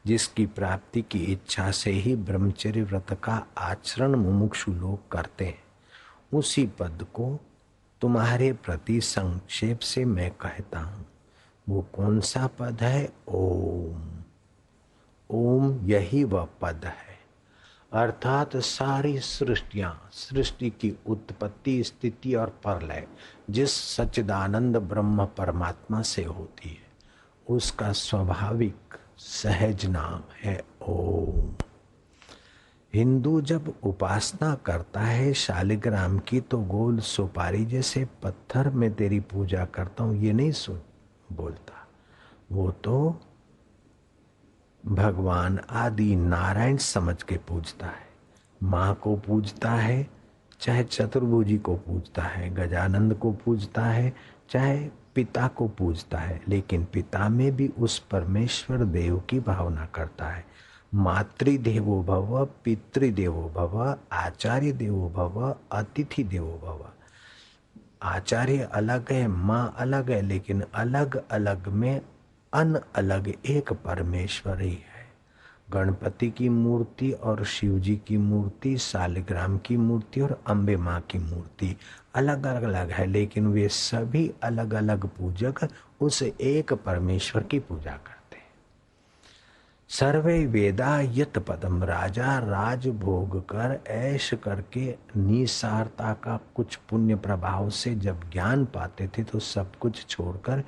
Speaker 1: जिसकी प्राप्ति की इच्छा से ही ब्रह्मचर्य व्रत का आचरण मुमुक्षु लोग करते हैं, उसी पद को तुम्हारे प्रति संक्षेप से मैं कहता हूं। वो कौन सा पद है? ओम। ओम यही वह पद है, अर्थात सारी सृष्टियां, सृष्टि की उत्पत्ति, स्थिति और प्रलय जिस सच्चिदानंद ब्रह्म परमात्मा से होती है, उसका स्वाभाविक सहज नाम है ओम। हिंदू जब उपासना करता है शालिग्राम की, तो गोल सुपारी जैसे पत्थर में तेरी पूजा करता हूं ये नहीं सुन बोलता, वो तो भगवान आदि नारायण समझ के पूजता है। माँ को पूजता है, चाहे चतुर्भुजी को पूजता है, गजानंद को पूजता है, चाहे पिता को पूजता है, लेकिन पिता में भी उस परमेश्वर देव की भावना करता है। मातृदेवो भव, पितृदेवो भव, आचार्य देवो भव, अतिथि देवो भव। आचार्य अलग है, माँ अलग है, लेकिन अलग अलग में अन अलग एक परमेश्वर ही है। गणपति की मूर्ति और शिव जी की मूर्ति, शालिग्राम की मूर्ति और अम्बे माँ की मूर्ति अलग अलग है, लेकिन वे सभी अलग अलग पूजक उस एक परमेश्वर की पूजा करते हैं। सर्वे वेदा यत पदम, राजा राज भोग कर ऐश करके निसारता का कुछ पुण्य प्रभाव से जब ज्ञान पाते थे, तो सब कुछ छोड़कर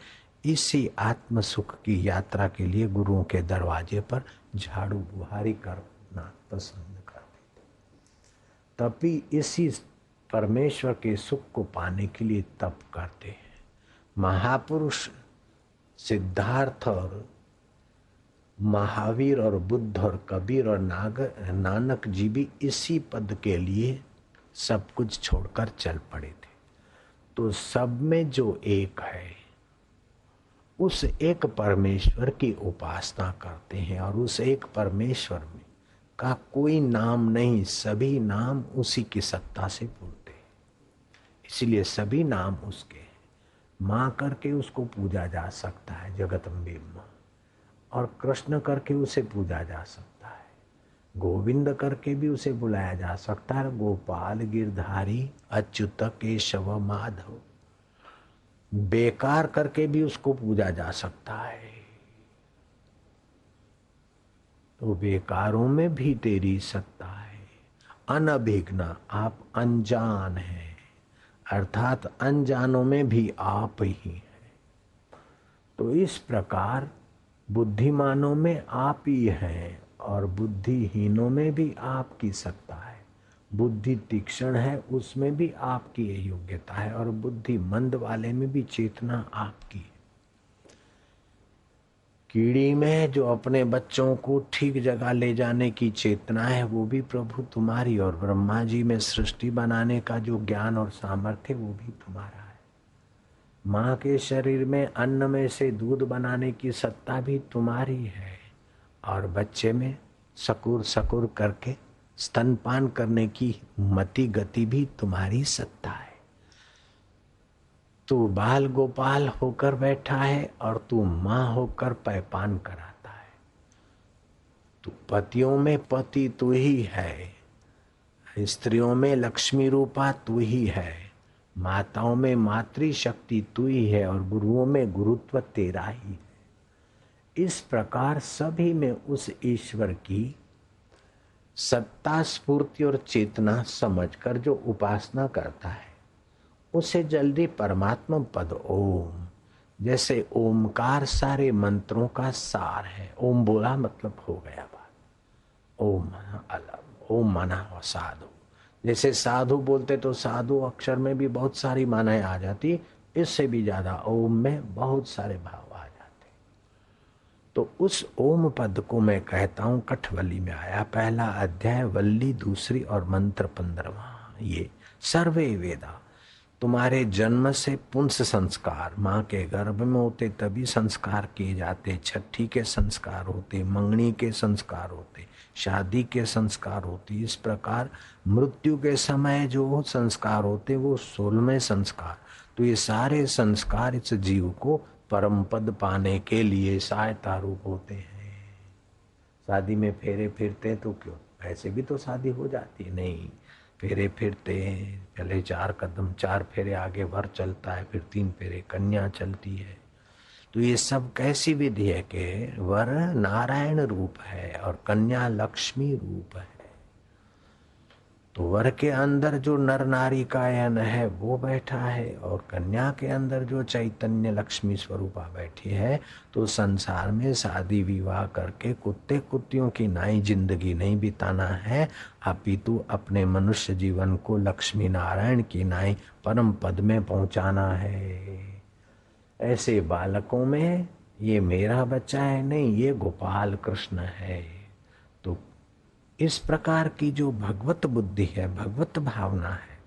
Speaker 1: इसी आत्म सुख की यात्रा के लिए गुरुओं के दरवाजे पर झाड़ू बुहारी करना पसंद करते थे। तभी इसी परमेश्वर के सुख को पाने के लिए तप करते हैं। महापुरुष सिद्धार्थ और महावीर और बुद्ध और कबीर और नानक जी भी इसी पद के लिए सब कुछ छोड़कर चल पड़े थे। तो सब में जो एक है, उस एक परमेश्वर की उपासना करते हैं, और उस एक परमेश्वर में का कोई नाम नहीं, सभी नाम उसी की सत्ता से बोलते हैं, इसलिए सभी नाम उसके हैं। माँ करके उसको पूजा जा सकता है, जगदम्बे माँ, और कृष्ण करके उसे पूजा जा सकता है, गोविंद करके भी उसे बुलाया जा सकता है, गोपाल गिरधारी अच्युत केशव माधव, बेकार करके भी उसको पूजा जा सकता है। तो बेकारों में भी तेरी सत्ता है। अनभिघ्न, आप अनजान हैं, अर्थात अनजानों में भी आप ही हैं। तो इस प्रकार बुद्धिमानों में आप ही हैं और बुद्धिहीनों में भी आपकी सत्ता है। बुद्धि तीक्ष्ण है, उसमें भी आपकी योग्यता है, और बुद्धि मंद वाले में भी चेतना आपकी है। कीड़ी में जो अपने बच्चों को ठीक जगह ले जाने की चेतना है, वो भी प्रभु तुम्हारी, और ब्रह्मा जी में सृष्टि बनाने का जो ज्ञान और सामर्थ्य, वो भी तुम्हारा है। माँ के शरीर में अन्न में से दूध बनाने की सत्ता भी तुम्हारी है, और बच्चे में सकुर सकुर करके स्तनपान करने की मति गति भी तुम्हारी सत्ता है। तू बाल गोपाल होकर बैठा है और तू माँ होकर पैपान कराता है। तू पतियों में पति तू ही है, स्त्रियों में लक्ष्मी रूपा तू ही है, माताओं में मातृ शक्ति तू ही है, और गुरुओं में गुरुत्व तेरा ही है। इस प्रकार सभी में उस ईश्वर की सत्ता, स्फूर्ति और चेतना समझकर जो उपासना करता है, उसे जल्दी परमात्मा पद ओम, जैसे ओमकार सारे मंत्रों का सार है। ओम बोला मतलब हो गया बात। ओम माना अलग, ओम माना साधु। जैसे साधु बोलते तो साधु अक्षर में भी बहुत सारी मानाएं आ जाती, इससे भी ज्यादा ओम में बहुत सारे भाव आ जाते। तो उस ओम पद को मैं कहता हूं कठवली में आया, पहला अध्याय वल्ली दूसरी और मंत्र 15वां। ये सर्वे वेदा, तुम्हारे जन्म से पुंस संस्कार, माँ के गर्भ में होते तभी संस्कार किए जाते, छठी के संस्कार होते, मंगनी के संस्कार होते, शादी के संस्कार होते। इस प्रकार मृत्यु के समय जो संस्कार होते वो 16वें संस्कार। तो ये सारे संस्कार इस जीव को परम पद पाने के लिए सहायता रूप होते हैं। शादी में फेरे फिरते तो क्यों, ऐसे भी तो शादी हो जाती है। नहीं, फेरे फिरते हैं, पहले 4 कदम 4 फेरे आगे वर चलता है, फिर 3 फेरे कन्या चलती है। तो ये सब कैसी विधि है कि वर नारायण रूप है और कन्या लक्ष्मी रूप है। तो वर के अंदर जो नर नारी कायन है वो बैठा है और कन्या के अंदर जो चैतन्य लक्ष्मी स्वरूपा बैठी है। तो संसार में शादी विवाह करके कुत्ते कुत्तियों की नाई जिंदगी नहीं बिताना है, अपितु अपने मनुष्य जीवन को लक्ष्मी नारायण की नाई परम पद में पहुंचाना है। ऐसे बालकों में ये मेरा बच्चा है नहीं, ये गोपाल कृष्ण है। तो इस प्रकार की जो भगवत बुद्धि है, भगवत भावना है,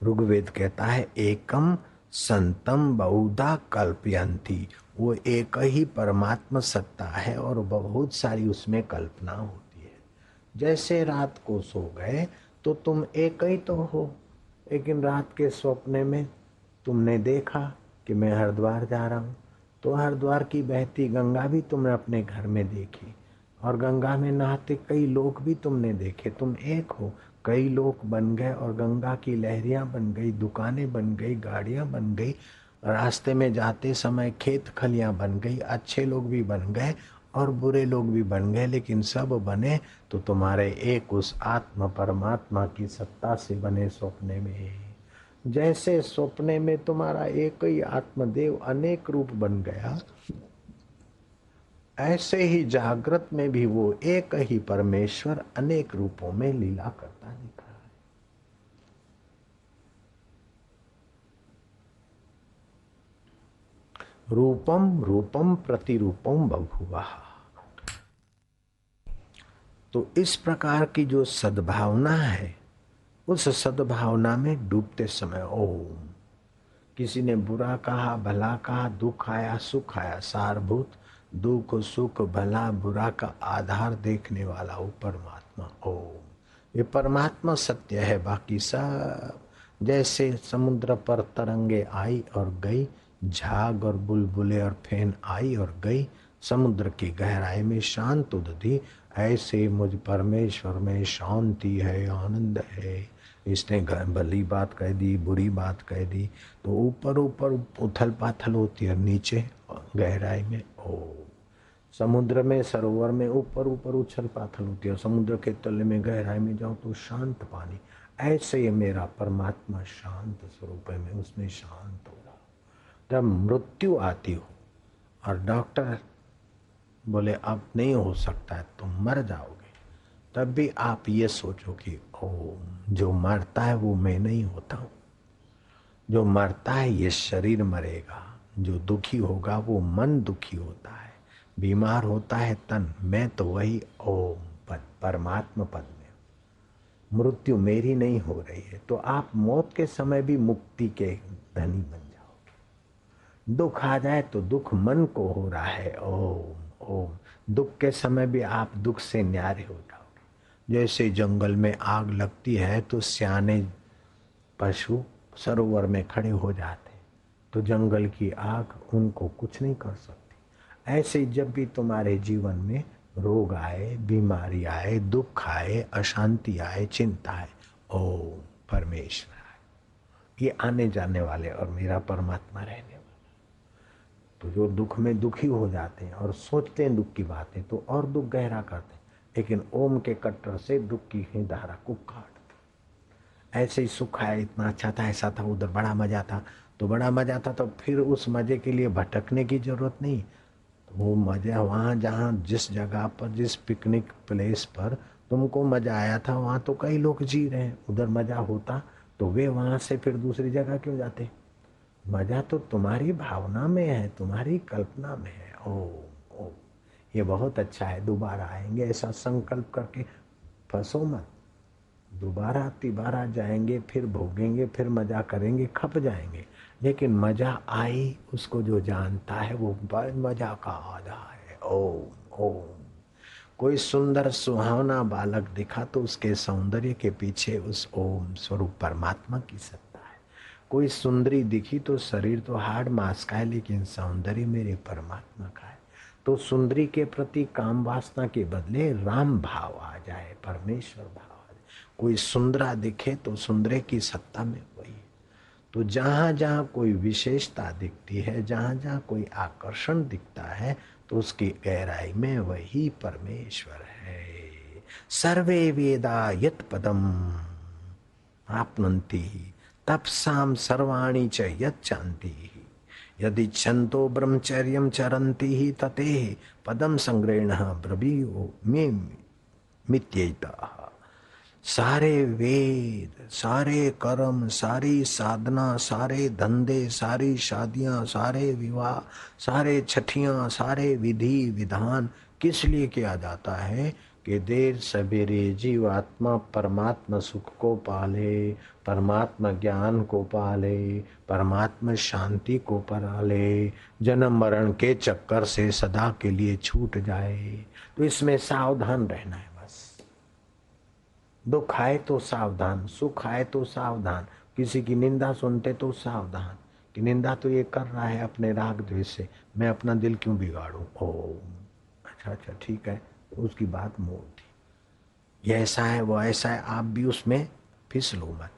Speaker 1: ऋग्वेद कहता है एकम संतम बहुधा कल्पयंती, वो एक ही परमात्मा सत्ता है और बहुत सारी उसमें कल्पना होती है। जैसे रात को सो गए तो तुम एक ही तो हो, लेकिन रात के सपने में तुमने देखा कि मैं हरिद्वार जा रहा हूँ, तो हरिद्वार की बहती गंगा भी तुमने अपने घर में देखी और गंगा में नहाते कई लोग भी तुमने देखे। तुम एक हो, कई लोग बन गए और गंगा की लहरियां बन गई, दुकानें बन गई, गाड़ियां बन गई, रास्ते में जाते समय खेत खलियां बन गई, अच्छे लोग भी बन गए और बुरे लोग भी बन गए, लेकिन सब बने तो तुम्हारे एक उस आत्मा परमात्मा की सत्ता से बने। स्वप्ने में जैसे स्वप्ने में तुम्हारा एक ही आत्मदेव अनेक रूप बन गया, ऐसे ही जागृत में भी वो एक ही परमेश्वर अनेक रूपों में लीला करता दिख रहा है। रूपम रूपम प्रतिरूपम बभुवा। तो इस प्रकार की जो सद्भावना है, उस सद्भावना में डूबते समय ओम, किसी ने बुरा कहा, भला कहा, दुख आया, सुख आया, सारभूत दुख सुख भला बुरा का आधार देखने वाला वो परमात्मा ओम। ये परमात्मा सत्य है, बाकी सब जैसे समुद्र पर तरंगे आई और गई, झाग और बुलबुले और फेन आई और गई, समुद्र की गहराई में शांत उदधि, ऐसे मुझ परमेश्वर में शांति है, आनंद है। इसने भली बात कह दी, बुरी बात कह दी, तो ऊपर ऊपर उथल पाथल होती है, नीचे गहराई में ओ। समुद्र में सरोवर में ऊपर ऊपर उछल पाथल होती है, समुद्र के तले में गहराई में जाओ तो शांत पानी। ऐसे ये मेरा परमात्मा शांत स्वरूप है, मैं उसमें शांत हो रहा हूं। जब मृत्यु आती हो और डॉक्टर बोले अब नहीं हो सकता है, तुम मर जाओगे, तब भी आप ये सोचो कि ओम, जो मरता है वो मैं नहीं होता हूं, जो मरता है ये शरीर मरेगा, जो दुखी होगा वो मन दुखी होता है, बीमार होता है तन, मैं तो वही ओम पद परमात्मा पद में। मृत्यु मेरी नहीं हो रही है, तो आप मौत के समय भी मुक्ति के धनी बन जाओगे। दुख आ जाए तो दुख मन को हो रहा है ओम ओम, दुख के समय भी आप दुख से न्यारे हो जाओगे। जैसे जंगल में आग लगती है तो सियाने पशु सरोवर में खड़े हो जाते, तो जंगल की आग उनको कुछ नहीं कर सकती। ऐसे जब भी तुम्हारे जीवन में रोग आए, बीमारी आए, दुख आए, अशांति आए, चिंता आए, ओम परमेश्वर आए, ये आने जाने वाले और मेरा परमात्मा रहने वाला। तो जो दुख में दुखी हो जाते हैं और सोचते हैं दुख की बातें तो और दुख गहरा करते हैं, लेकिन ओम के कट्टर से दुख की ही धारा को काट। ऐसे ही सुख आया, इतना अच्छा था, ऐसा था, उधर बड़ा मजा था, तो बड़ा मजा था तो फिर उस मजे के लिए भटकने की जरूरत नहीं। तो वो मजा वहाँ जहाँ जिस जगह पर, जिस पिकनिक प्लेस पर तुमको मजा आया था वहाँ तो कई लोग जी रहे हैं, उधर मजा होता तो वे वहाँ से फिर दूसरी जगह क्यों जाते। मजा तो तुम्हारी भावना में है, तुम्हारी कल्पना में है। ओम ओम। ये बहुत अच्छा है, दोबारा आएंगे, ऐसा संकल्प करके फंसो मत। दोबारा तिबारा जाएंगे, फिर भोगेंगे, फिर मजा करेंगे, खप जाएंगे। लेकिन मजा आई, उसको जो जानता है वो मजा का आधा है। ओम ओम। कोई सुंदर सुहावना बालक दिखा तो उसके सौंदर्य के पीछे उस ओम स्वरूप परमात्मा की सत्ता है। कोई सुंदरी दिखी तो शरीर तो हार्ड मांस का है, लेकिन सौंदर्य मेरे परमात्मा का है। तो सुंदरी के प्रति काम वासना के बदले राम भाव आ जाए, परमेश्वर भाव आ जाए। कोई सुंदरा दिखे तो सुंदरे की सत्ता में वही। तो जहां जहां कोई विशेषता दिखती है, जहां जहां कोई आकर्षण दिखता है, तो उसकी गहराई में वही परमेश्वर है। सर्वे वेदा यत पदम आपनंति तपसाम सर्वाणी च यच्चान्ति यदि छंतो ब्रह्मचर्यम चरन्ति ही तते पदम संग्रहण ब्रवीयो में मित्येता। सारे वेद, सारे कर्म, सारी साधना, सारे धंधे, सारी शादियां, सारे विवाह, सारे छठियां, सारे विधि विधान किस लिए किया जाता है कि देर सवेरे जीवात्मा परमात्मा सुख को पाले, परमात्मा ज्ञान को पाले, परमात्मा शांति को पाले, जन्म मरण के चक्कर से सदा के लिए छूट जाए। तो इसमें सावधान रहना है। दुख आए तो सावधान, सुख आए तो सावधान, किसी की निंदा सुनते तो सावधान कि निंदा तो ये कर रहा है अपने राग द्वेष से, मैं अपना दिल क्यों बिगाड़ूं। ओम, अच्छा अच्छा ठीक है, तो उसकी बात मोड़ दी। ये ऐसा है वो ऐसा है, आप भी उसमें फिसलो मत।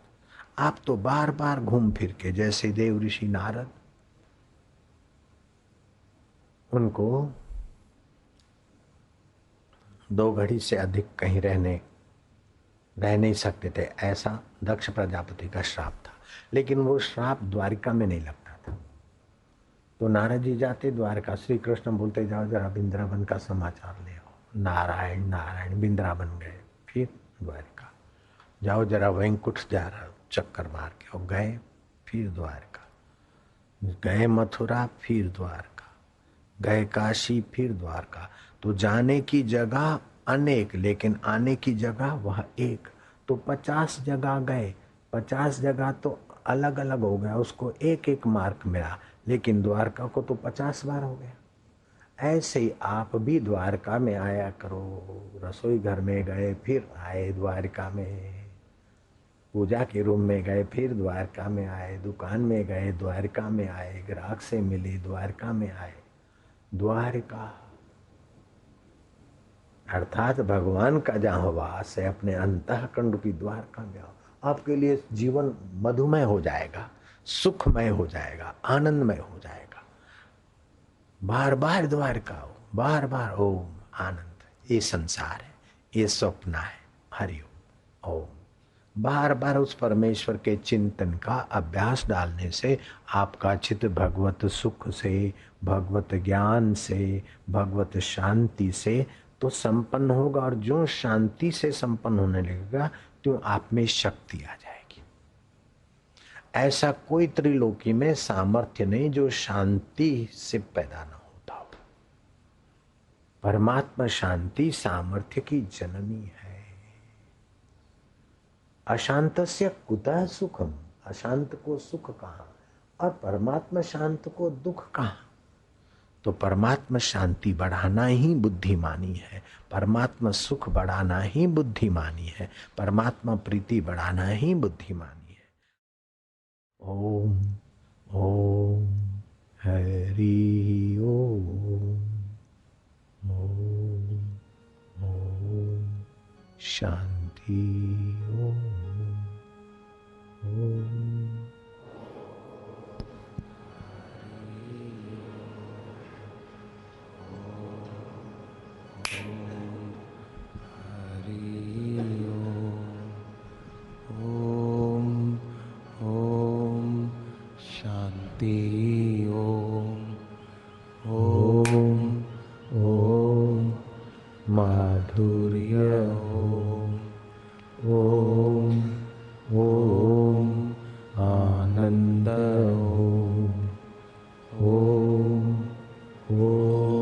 Speaker 1: आप तो बार बार घूम फिर के, जैसे देव ऋषि नारद, उनको 2 घड़ी से अधिक कहीं रह नहीं सकते थे, ऐसा दक्ष प्रजापति का श्राप था। लेकिन वो श्राप द्वारिका में नहीं लगता था। तो नारद जी जाते द्वारका, श्री कृष्ण बोलते जाओ जरा वृंदावन का समाचार ले आओ। नारायण नारायण वृंदावन गए, फिर द्वारिका जाओ जरा वैंकुट जा रहा चक्कर मार के, और गए फिर द्वारका, गए मथुरा फिर द्वारका, गए काशी फिर द्वारका। तो जाने की जगह अनेक, लेकिन आने की जगह वह एक। तो 50 जगह गए, 50 जगह तो अलग अलग हो गया, उसको एक एक मार्क मिला, लेकिन द्वारका को तो 50 बार हो गया। ऐसे ही आप भी द्वारका में आया करो। रसोई घर में गए फिर आए द्वारका में, पूजा के रूम में गए फिर द्वारका में आए, दुकान में गए द्वारका में आए, ग्राहक से मिले द्वारका में आए। द्वारका अर्थात भगवान का जहाँ वास है, अपने अंतःकरण की द्वारका में आओ। आपके लिए जीवन मधुमय हो जाएगा, सुखमय हो जाएगा, आनंदमय हो जाएगा। बार बार द्वारका हो, बार बार ओम आनंद। ये संसार है, ये स्वप्न है, हरिओम ओम। बार बार उस परमेश्वर के चिंतन का अभ्यास डालने से आपका चित्त भगवत सुख से, भगवत ज्ञान से, भगवत शांति से तो संपन्न होगा। और जो शांति से संपन्न होने लगेगा तो आप में शक्ति आ जाएगी। ऐसा कोई त्रिलोकी में सामर्थ्य नहीं जो शांति से पैदा न होता हो। परमात्मा शांति सामर्थ्य की जननी है। अशांतस्य कुतः सुखम, अशांत को सुख कहाँ, और परमात्मा शांत को दुख कहाँ। तो परमात्मा शांति बढ़ाना ही बुद्धिमानी है, परमात्मा सुख बढ़ाना ही बुद्धिमानी है, परमात्मा प्रीति बढ़ाना ही बुद्धिमानी है। ओम ओम हरि ओम, ओम ओम शांति ओम ओम। माधुर्य ओम, ओम ओम आनंद ओम, ओम ओम।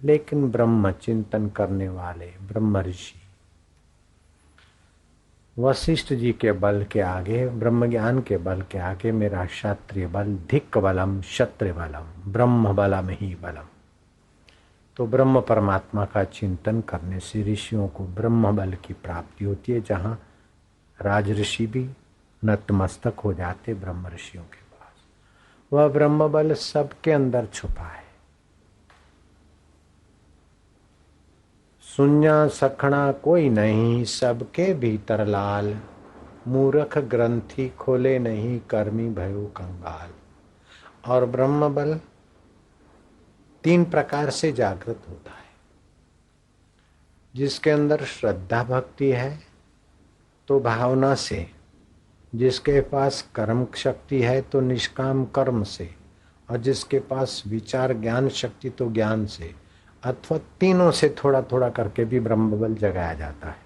Speaker 1: लेकिन ब्रह्म चिंतन करने वाले ब्रह्म ऋषि वशिष्ठ जी के बल के आगे, ब्रह्म ज्ञान के बल के आगे मेरा क्षत्रिय बल, धिक् बलम क्षत्रिय बलम ब्रह्म बलम ही बलम। तो ब्रह्म परमात्मा का चिंतन करने से ऋषियों को ब्रह्म बल की प्राप्ति होती है, जहाँ राजऋषि भी नतमस्तक हो जाते ब्रह्म ऋषियों के पास। वह ब्रह्म बल सबके अंदर छुपा है। सुन्या सखना कोई नहीं, सबके भीतर लाल, मूर्ख ग्रंथि खोले नहीं, कर्मी भयो कंगाल। और ब्रह्म बल 3 प्रकार से जागृत होता है। जिसके अंदर श्रद्धा भक्ति है तो भावना से, जिसके पास कर्म शक्ति है तो निष्काम कर्म से, और जिसके पास विचार ज्ञान शक्ति तो ज्ञान से, अथवा तीनों से थोड़ा थोड़ा करके भी ब्रह्म बल जगाया जाता है।